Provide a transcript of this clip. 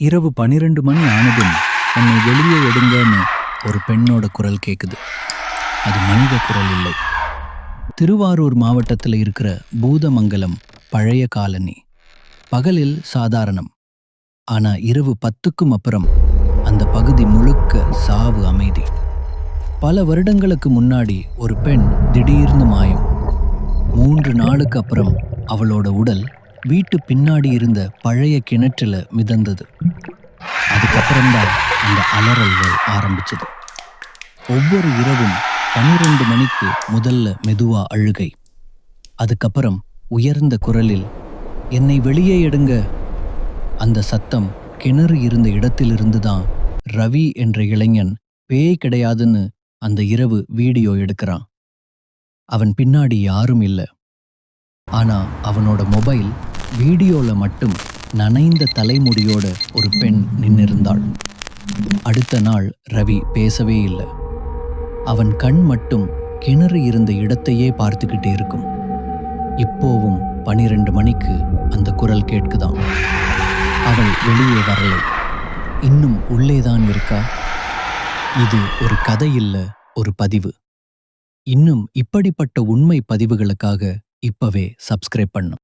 இரவு 12 மணி ஆனதும் என்னை வெளியே எடுங்கன்னு ஒரு பெண்ணோட குரல் கேட்குது. அது மனித குரல் இல்லை. திருவாரூர் மாவட்டத்தில் இருக்கிற பூதமங்கலம் பழைய காலனி. பகலில் சாதாரணம். ஆனா இரவு 10க்கும் அப்புறம் அந்த பகுதி முழுக்க சாவு அமைதி. பல வருடங்களுக்கு முன்னாடி ஒரு பெண் திடீர்னு மாயம். 3 நாளுக்கு அப்புறம் அவளோட உடல் வீட்டு பின்னாடி இருந்த பழைய கிணற்றுல மிதந்தது. அதுக்கப்புறம்தான் அந்த அலறல்கள் ஆரம்பிச்சது. ஒவ்வொரு இரவும் 12 மணிக்கு முதல்ல மெதுவா அழுகை, அதுக்கப்புறம் உயர்ந்த குரலில் என்னை வெளியே எடுங்க. அந்த சத்தம் கிணறு இருந்த இடத்திலிருந்து தான் ரவி என்ற இளைஞன் பேய் கிடையாதுன்னு அந்த இரவு வீடியோ எடுக்கிறான். அவன் பின்னாடி யாரும் இல்லை. ஆனா அவனோட மொபைல் வீடியோல மட்டும் நனைந்த தலைமுடியோட ஒரு பெண் நின்னிருந்தாள். அடுத்த நாள் ரவி பேசவே இல்லை. அவன் கண் மட்டும் கிணறு இருந்த இடத்தையே பார்த்துக்கிட்டே இருக்கும். இப்போவும் 12 மணிக்கு அந்த குரல் கேட்குதான். அவள் வெளியே வரலை. இன்னும் உள்ளேதான் இருக்கா? இது ஒரு கதை இல்ல, ஒரு பதிவு. இன்னும் இப்படிப்பட்ட உண்மை பதிவுகளுக்காக இப்பவே சப்ஸ்கிரைப் பண்ணும்.